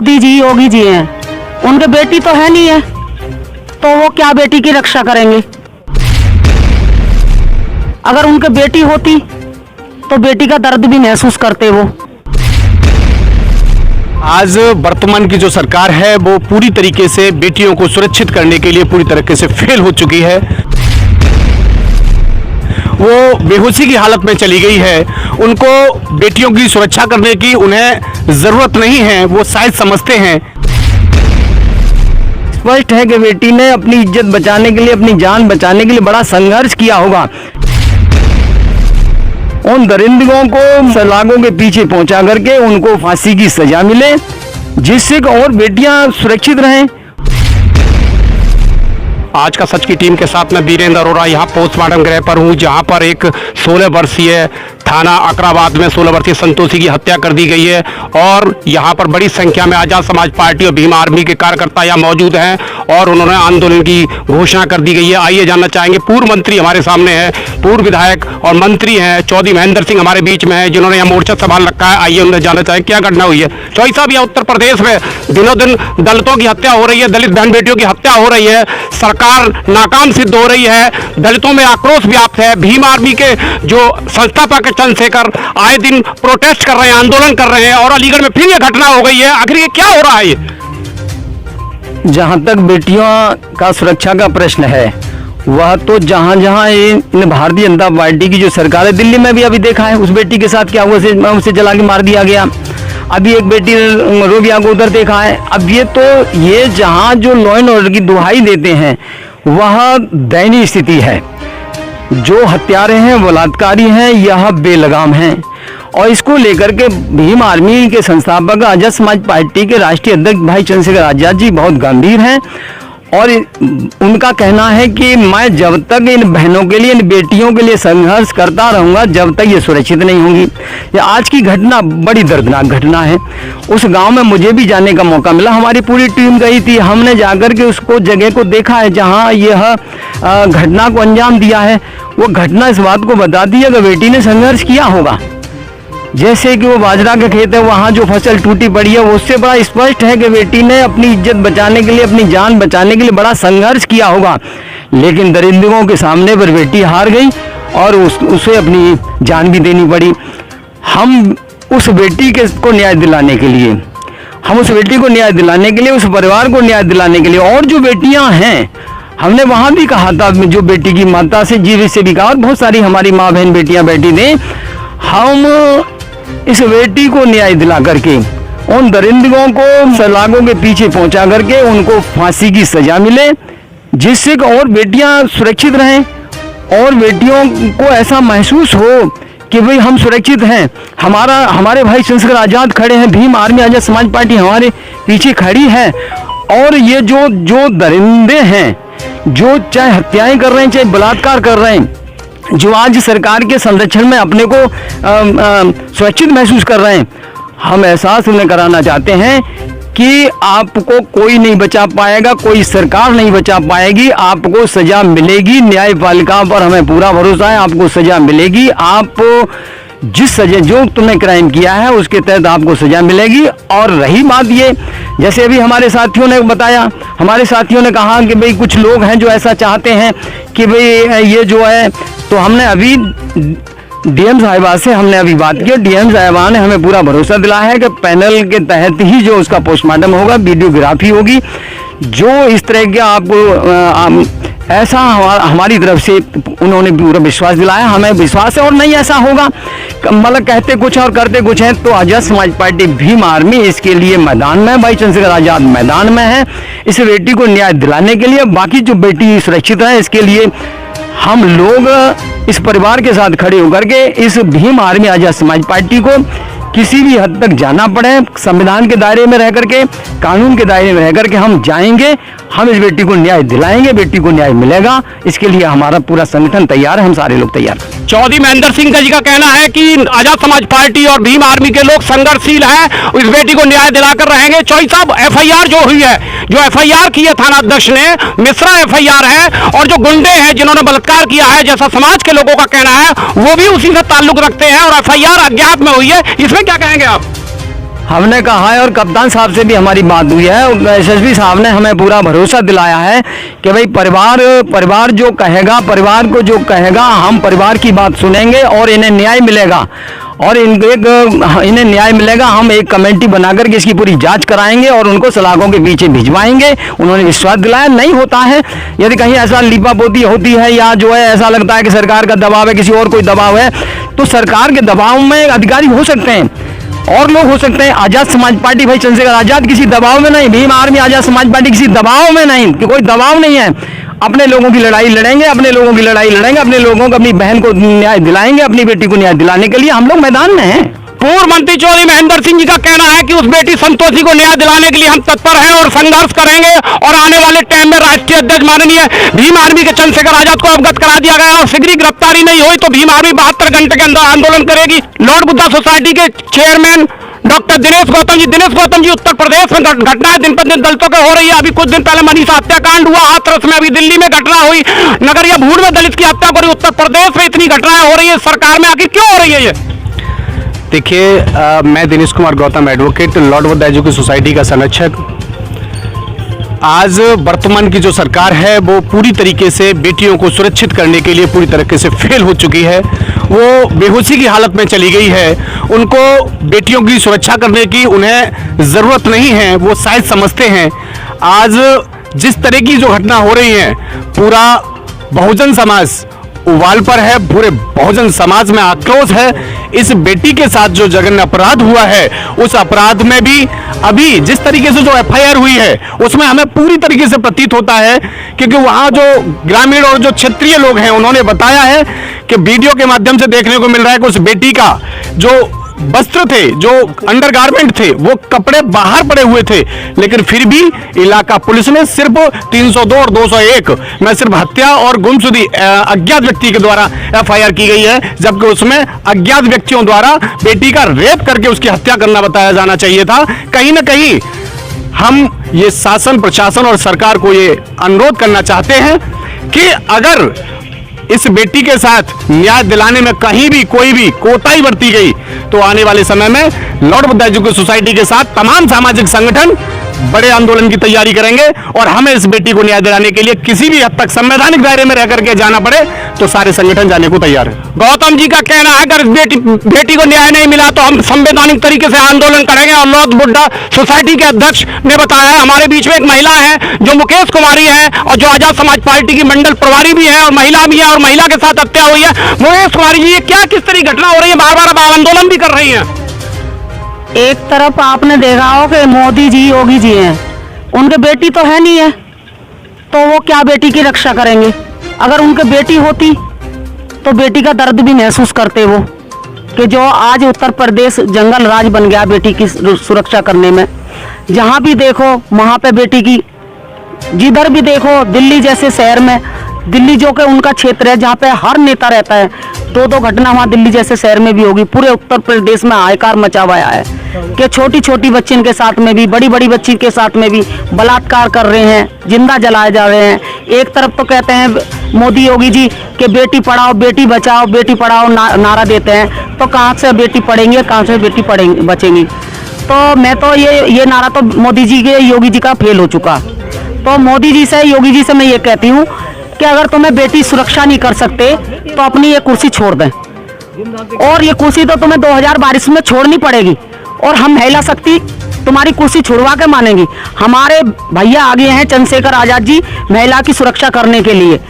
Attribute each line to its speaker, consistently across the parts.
Speaker 1: मोदी जी योगी जी हैं, उनके बेटी तो है नहीं है, तो वो क्या बेटी की रक्षा करेंगे। अगर उनके बेटी होती तो बेटी का दर्द भी महसूस करते वो।
Speaker 2: आज वर्तमान की जो सरकार है वो पूरी तरीके से बेटियों को सुरक्षित करने के लिए पूरी तरीके से फेल हो चुकी है। वो बेहोशी की हालत में चली गई है। उनको बेटियों की सुरक्षा करने की उन्हें जरूरत नहीं है, वो शायद समझते हैं।
Speaker 3: स्पष्ट है कि बेटी ने अपनी इज्जत बचाने के लिए, अपनी जान बचाने के लिए बड़ा संघर्ष किया होगा। उन दरिंदों को सलाखों के पीछे पहुंचा करके उनको फांसी की सजा मिले, जिससे और बेटियां सुरक्षित रहें।
Speaker 2: आज का सच की टीम के साथ मैं वीरेंद्र अरोड़ा यहाँ पोस्टमार्टम गृह पर हूँ, जहाँ पर एक 16 वर्षीय थाना अकराबाद में 16 वर्षीय संतोषी की हत्या कर दी गई है। और यहाँ पर बड़ी संख्या में आजाद समाज पार्टी और भीम आर्मी के कार्यकर्ता यहाँ मौजूद हैं और उन्होंने आंदोलन की घोषणा कर दी गई है। आइए जानना चाहेंगे, पूर्व मंत्री हमारे सामने है, पूर्व विधायक और मंत्री हैं चौधरी महेंद्र सिंह हमारे बीच में है, जिन्होंने यहाँ मोर्चा संभाल रखा है। आइए उन्हें जानना चाहेंगे क्या घटना हुई है। चौधरी साहब, यहाँ उत्तर प्रदेश में दिनों दिन दलितों की हत्या हो रही है, दलित बहन बेटियों की हत्या हो रही है, सरकार नाकाम सिद्ध हो रही है, दलितों में आक्रोश व्याप्त है। भीम आर्मी के जो संस्थापक चंद्रशेखर आए दिन प्रोटेस्ट कर रहे हैं, आंदोलन कर रहे हैं, और अलीगढ़ में फिर ये घटना हो गई है। आखिर ये क्या हो रहा है? ये
Speaker 3: जहां तक बेटियों का सुरक्षा का प्रश्न है, वह तो जहां जहां इन भारतीय जनता पार्टी की जो सरकार है, दिल्ली में भी अभी देखा है उस बेटी के साथ क्या हुआ, उसे जला के मार दिया गया। अभी एक बेटी रोबिया को उधर देखा है। अब ये जहां जो लॉ एंड ऑर्डर की दुहाई देते हैं, वह दयनीय स्थिति है। जो हत्यारे हैं, बलात्कारी हैं, यह बेलगाम हैं। और इसको लेकर के भीम आर्मी के संस्थापक आजाद समाज पार्टी के राष्ट्रीय अध्यक्ष भाई चंद्रशेखर आजाद जी बहुत गंभीर हैं। और उनका कहना है कि मैं जब तक इन बहनों के लिए, इन बेटियों के लिए संघर्ष करता रहूंगा, जब तक ये सुरक्षित नहीं होंगी। ये आज की घटना बड़ी दर्दनाक घटना है। उस गांव में मुझे भी जाने का मौका मिला, हमारी पूरी टीम गई थी। हमने जाकर के उसको जगह को देखा है जहां यह घटना को अंजाम दिया है। वो घटना इस बात को बताती है कि बेटी ने संघर्ष किया होगा। जैसे कि वो बाजरा का खेत है, वहाँ जो फसल टूटी पड़ी है, उससे बड़ा स्पष्ट है कि बेटी ने अपनी इज्जत बचाने के लिए, अपनी जान बचाने के लिए बड़ा संघर्ष किया होगा। लेकिन दरिंदों के सामने पर बेटी हार गई और उसे अपनी जान भी देनी पड़ी। हम उस बेटी को न्याय दिलाने के लिए, उस परिवार को न्याय दिलाने के लिए, और जो बेटियाँ हैं, हमने वहाँ भी कहा था, जो बेटी की माता से, जीवित से भी कहा, और बहुत सारी हमारी माँ बहन बेटियाँ बैठी थी, हम इस बेटी को न्याय दिला करके उन दरिंदों को सलाखों के पीछे पहुंचा करके उनको फांसी की सजा मिले, जिससे और बेटियां सुरक्षित रहें और बेटियों को ऐसा महसूस हो कि भाई हम सुरक्षित हैं। हमारे भाई चंद्रशेखर आजाद खड़े हैं, भीम आर्मी आजाद समाज पार्टी हमारे पीछे खड़ी है। और ये जो दरिंदे हैं, जो चाहे हत्याएं कर रहे हैं, चाहे बलात्कार कर रहे हैं, जो आज सरकार के संरक्षण में अपने को सुरक्षित महसूस कर रहे हैं, हम एहसास उन्हें कराना चाहते हैं कि आपको कोई नहीं बचा पाएगा, कोई सरकार नहीं बचा पाएगी। आपको सजा मिलेगी, न्यायपालिका पर हमें पूरा भरोसा है, आपको सजा मिलेगी। आप जिस सजा, जो तुमने क्राइम किया है उसके तहत आपको सजा मिलेगी। और रही बात ये, जैसे अभी हमारे साथियों ने बताया, हमारे साथियों ने कहा कि भाई कुछ लोग हैं जो ऐसा चाहते हैं कि भाई ये जो है, तो हमने अभी डीएम साहिबा से हमने अभी बात की। डीएम साहिबा ने हमें पूरा भरोसा दिलाया है कि पैनल के तहत ही जो उसका पोस्टमार्टम होगा, वीडियोग्राफी होगी। जो इस तरह के आपको ऐसा हमारी तरफ से उन्होंने पूरा विश्वास दिलाया, हमें विश्वास है। और नहीं ऐसा होगा, मतलब कहते कुछ और करते कुछ हैं, तो आजाद समाज पार्टी भीम आर्मी इसके लिए मैदान में है। भाई चंद्रशेखर आजाद मैदान में है इस बेटी को न्याय दिलाने के लिए। बाकी जो बेटी सुरक्षित है, इसके लिए हम लोग इस परिवार के साथ खड़े होकर के इस भीम आर्मी आजाद समाज पार्टी को किसी भी हद तक जाना पड़े, संविधान के दायरे में रह करके, कानून के दायरे में रह करके हम जाएंगे। हम इस बेटी को न्याय दिलाएंगे, बेटी को न्याय मिलेगा। इसके लिए हमारा पूरा संगठन तैयार है, हम सारे लोग तैयार हैं।
Speaker 2: चौधरी महेंद्र सिंह जी का कहना है कि आजाद समाज पार्टी और भीम आर्मी के लोग संघर्षशील हैं, इस बेटी को न्याय दिलाकर रहेंगे। चौधरी साहब, एफआईआर जो हुई है, जो एफआईआर की है थाना अध्यक्ष ने, मिश्रा एफआईआर है, और जो गुंडे हैं जिन्होंने बलात्कार किया है, जैसा समाज के लोगों का कहना है, वो भी उसी से ताल्लुक रखते हैं और एफआईआर अज्ञात में हुई है। इसमें क्या कहेंगे आप?
Speaker 3: हमने कहा है और कप्तान साहब से भी हमारी बात हुई है। एसएसपी साहब ने हमें पूरा भरोसा दिलाया है कि भाई परिवार जो कहेगा, परिवार को जो कहेगा, हम परिवार की बात सुनेंगे और इन्हें न्याय मिलेगा। और इन्हें न्याय मिलेगा। हम एक कमेटी बनाकर के इसकी पूरी जांच कराएंगे और उनको सलाखों के पीछे भिजवाएंगे। उन्होंने विश्वास दिलाया। नहीं होता है, यदि कहीं ऐसा लीपापोती होती है या जो है ऐसा लगता है कि सरकार का दबाव है, किसी और कोई दबाव है, तो सरकार के दबाव में अधिकारी हो सकते हैं और लोग हो सकते हैं। आजाद समाज पार्टी भाई चंद्रशेखर आजाद किसी दबाव में नहीं, भीम आर्मी आजाद समाज पार्टी किसी दबाव में नहीं, कि कोई दबाव नहीं है। अपने लोगों की लड़ाई लड़ेंगे, अपने लोगों की लड़ाई लड़ेंगे, अपने लोगों को, अपनी बहन को न्याय दिलाएंगे, अपनी बेटी को न्याय दिलाने के लिए हम लोग मैदान में हैं।
Speaker 2: पूर्व मंत्री चौधरी महेंद्र सिंह जी का कहना है कि उस बेटी संतोषी को न्याय दिलाने के लिए हम तत्पर हैं और संघर्ष करेंगे और आने वाले टाइम में राष्ट्रीय अध्यक्ष माननीय भीम आर्मी के चंद्रशेखर आजाद को अवगत करा दिया गया और शीघ्र गिरफ्तारी नहीं हुई तो भीम आर्मी 72 घंटे के अंदर आंदोलन करेगी। लॉर्ड बुद्धा सोसाइटी के चेयरमैन डॉक्टर दिनेश गौतम जी उत्तर प्रदेश में घटनाएं दिन पर दिन दलितों के हो रही है। अभी कुछ दिन पहले मनीषा हत्याकांड हुआ, हाथरस में अभी दिल्ली में घटना हुई, नगरिया भूड़ में दलित की हत्या करी। उत्तर प्रदेश में इतनी घटनाएं हो रही है, सरकार में आखिर क्यों हो रही है ये?
Speaker 4: देखिए, मैं Dinesh Kumar Gautam, advocate, Lord Buddha education society का संरक्षक। आज वर्तमान की जो सरकार है वो पूरी तरीके से बेटियों को सुरक्षित करने के लिए पूरी तरीके से फेल हो चुकी है। वो बेहोशी की हालत में चली गई है। उनको बेटियों की सुरक्षा करने की उन्हें ज़रूरत नहीं है, वो शायद समझते हैं। आज जिस तरह की जो घटना हो रही है, पूरा बहुजन समाज उबाल पर है, पूरे बहुजन समाज में आक्रोश है। इस बेटी के साथ जो जघन्य अपराध हुआ है, उस अपराध में भी अभी जिस तरीके से जो एफआईआर हुई है उसमें हमें पूरी तरीके से प्रतीत होता है, क्योंकि वहां जो ग्रामीण और जो क्षेत्रीय लोग हैं उन्होंने बताया है कि वीडियो के माध्यम से देखने को मिल रहा है कि उस बेटी का जो वस्त्र थे, जो अंडरगारमेंट थे, वो कपड़े बाहर पड़े हुए थे, लेकिन फिर भी इलाका पुलिस ने सिर्फ 302 और 201 में सिर्फ हत्या और गुमशुदगी अज्ञात व्यक्ति के द्वारा एफआईआर की गई है, जबकि उसमें अज्ञात व्यक्तियों द्वारा बेटी का रेप करके उसकी हत्या करना बताया जाना चाहिए था। कहीं ना कहीं हम ये शासन, प्रशासन और सरकार को ये अनुरोध करना चाहते हैं कि अगर इस बेटी के साथ न्याय दिलाने में कहीं भी कोई भी कोताही बरती गई तो आने वाले समय में लॉर्ड बुद्धा एजुकेशन सोसाइटी के साथ तमाम सामाजिक संगठन बड़े आंदोलन की तैयारी करेंगे और हमें इस बेटी को न्याय दिलाने के लिए किसी भी हद तक संवैधानिक दायरे में रह करके जाना पड़े तो सारे संगठन जाने को तैयार है।
Speaker 2: गौतम जी का कहना है अगर बेटी को न्याय नहीं मिला तो हम संवैधानिक तरीके से आंदोलन करेंगे। और लॉर्ड बुद्धा सोसाइटी के अध्यक्ष ने बताया है, हमारे बीच में एक महिला है जो मुकेश कुमारी है और जो आजाद समाज पार्टी की मंडल प्रभारी भी है और महिला भी है और महिला के साथ हत्या हुई है। मुकेश कुमारी जी, ये क्या किस तरह घटना हो रही है? बार बार आंदोलन भी कर रही है।
Speaker 1: एक तरफ आपने देखा हो कि मोदी जी, योगी जी हैं, उनके बेटी तो है नहीं है, तो वो क्या बेटी की रक्षा करेंगे? अगर उनके बेटी होती तो बेटी का दर्द भी महसूस करते वो, कि जो आज उत्तर प्रदेश जंगल राज बन गया बेटी की सुरक्षा करने में। जहाँ भी देखो वहाँ पे बेटी की, जिधर भी देखो, दिल्ली जैसे शहर में, दिल्ली जो कि उनका क्षेत्र है जहाँ पे हर नेता रहता है, दो घटना वहाँ दिल्ली जैसे शहर में भी होगी। पूरे उत्तर प्रदेश में हाहाकार मचा हुआ है कि छोटी छोटी बच्ची के साथ में भी, बड़ी बड़ी बच्ची के साथ में भी बलात्कार कर रहे हैं, जिंदा जलाए जा रहे हैं। एक तरफ तो कहते हैं मोदी योगी जी कि बेटी पढ़ाओ बेटी बचाओ, बेटी पढ़ाओ नारा देते हैं, तो कहाँ से बेटी पढ़ेंगे, कहाँ से बेटी पढ़ेंगे बचेंगी? तो मैं तो ये नारा तो मोदी जी के, योगी जी का फेल हो चुका। तो मोदी जी से, योगी जी से मैं ये कहती हूँ कि अगर तुम्हें बेटी सुरक्षा नहीं कर सकते तो अपनी ये कुर्सी छोड़ दें, और ये कुर्सी तो तुम्हें 2022 में छोड़नी पड़ेगी, और हम महिला शक्ति तुम्हारी कुर्सी छुड़वा के मानेंगी। हमारे भैया आगे हैं चंद्रशेखर आजाद जी महिला की सुरक्षा करने के लिए,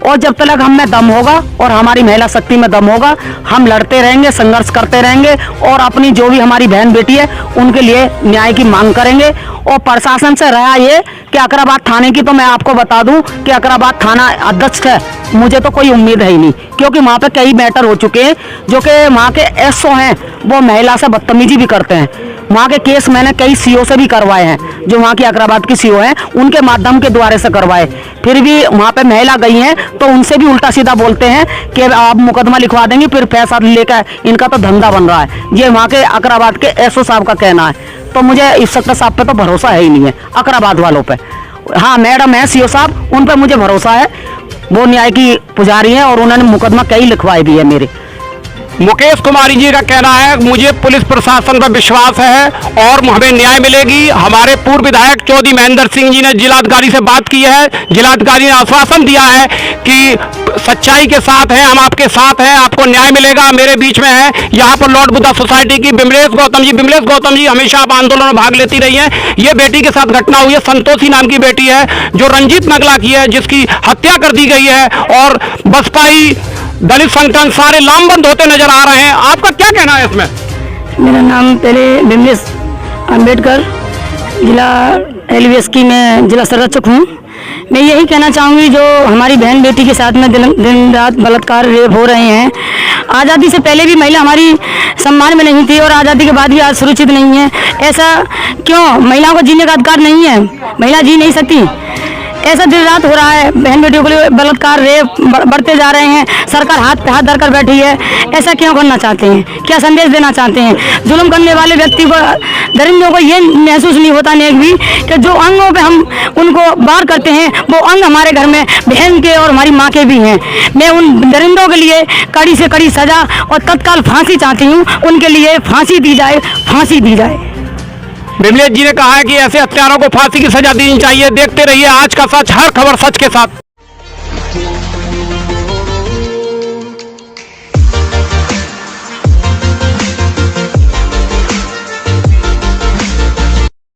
Speaker 1: और जब तक हम में दम होगा और हमारी महिला शक्ति में दम होगा, हम लड़ते रहेंगे, संघर्ष करते रहेंगे और अपनी जो भी हमारी बहन बेटी है उनके लिए न्याय की मांग करेंगे। और प्रशासन से रहा ये कि अकराबाद थाने की, तो मैं आपको बता दूं कि अकराबाद थाना अध्यक्ष है, मुझे तो कोई उम्मीद है ही नहीं, क्योंकि वहाँ पे कई मैटर हो चुके हैं जो कि वहाँ के एसओ हैं वो महिला से बदतमीजी भी करते हैं। वहाँ के केस मैंने कई सीओ से भी करवाए हैं, जो वहाँ की अकराबाद की सीओ हैं, उनके माध्यम के द्वारा से करवाए। फिर भी वहाँ पे महिला गई हैं तो उनसे भी उल्टा सीधा बोलते हैं कि आप मुकदमा लिखवा देंगे, फिर पैसा लेकर इनका तो धंधा बन रहा है। ये वहाँ के अकराबाद के एसओ साहब का कहना है। तो मुझे इंस्पेक्टर साहब पे तो भरोसा है ही नहीं है, अकराबाद वालों पे। हाँ, मैडम है सीओ साहब, उन पे मुझे भरोसा है, वो न्याय की पुजारी हैं और उन्होंने मुकदमा कई लिखवाए भी है मेरे।
Speaker 2: मुकेश कुमारी जी का कहना है, मुझे पुलिस प्रशासन पर विश्वास है और हमें न्याय मिलेगी। हमारे पूर्व विधायक चौधरी महेंद्र सिंह जी ने जिलाधिकारी से बात की है, जिलाधिकारी ने आश्वासन दिया है कि सच्चाई के साथ हैं, हम आपके साथ हैं, आपको न्याय मिलेगा। मेरे बीच में है यहाँ पर लॉर्ड बुद्धा सोसाइटी की बिमलेश गौतम जी हमेशा आप आंदोलन में भाग लेती रही हैं। ये बेटी के साथ घटना हुई है, संतोषी नाम की बेटी है जो रंजीत नगला की है, जिसकी हत्या कर दी गई है और बसपाई दलित संगठन सारे लामबंद होते नजर आ रहे हैं। आपका क्या कहना है इसमें?
Speaker 1: मेरा नाम पहले बिमलेश अम्बेडकर, जिला LVS की मैं जिला संरक्षक हूँ। मैं यही कहना चाहूँगी, जो हमारी बहन बेटी के साथ में दिन रात बलात्कार रेप हो रहे हैं। आज़ादी से पहले भी महिला हमारी सम्मान में नहीं थी और आज़ादी के बाद भी आज सुरक्षित नहीं है। ऐसा क्यों? महिलाओं को जीने का अधिकार नहीं है? महिला जी नहीं सकती? ऐसा दिन रात हो रहा है, बहन बेटियों के लिए बलात्कार रेप बढ़ते जा रहे हैं। सरकार हाथ पे हाथ धरकर बैठी है। ऐसा क्यों करना चाहते हैं? क्या संदेश देना चाहते हैं? जुल्म करने वाले व्यक्ति को, दरिंदों को ये महसूस नहीं होता नेक भी कि जो अंगों पे हम उनको वार करते हैं वो अंग हमारे घर में बहन के और हमारी माँ के भी हैं। मैं उन दरिंदों के लिए कड़ी से कड़ी सजा और तत्काल फांसी चाहती हूँ। उनके लिए फांसी दी जाए, फांसी दी जाए।
Speaker 2: बिमलेश जी ने कहा है कि ऐसे हत्यारों को फांसी की सजा देनी चाहिए। देखते रहिए आज का सच, हर खबर सच के साथ।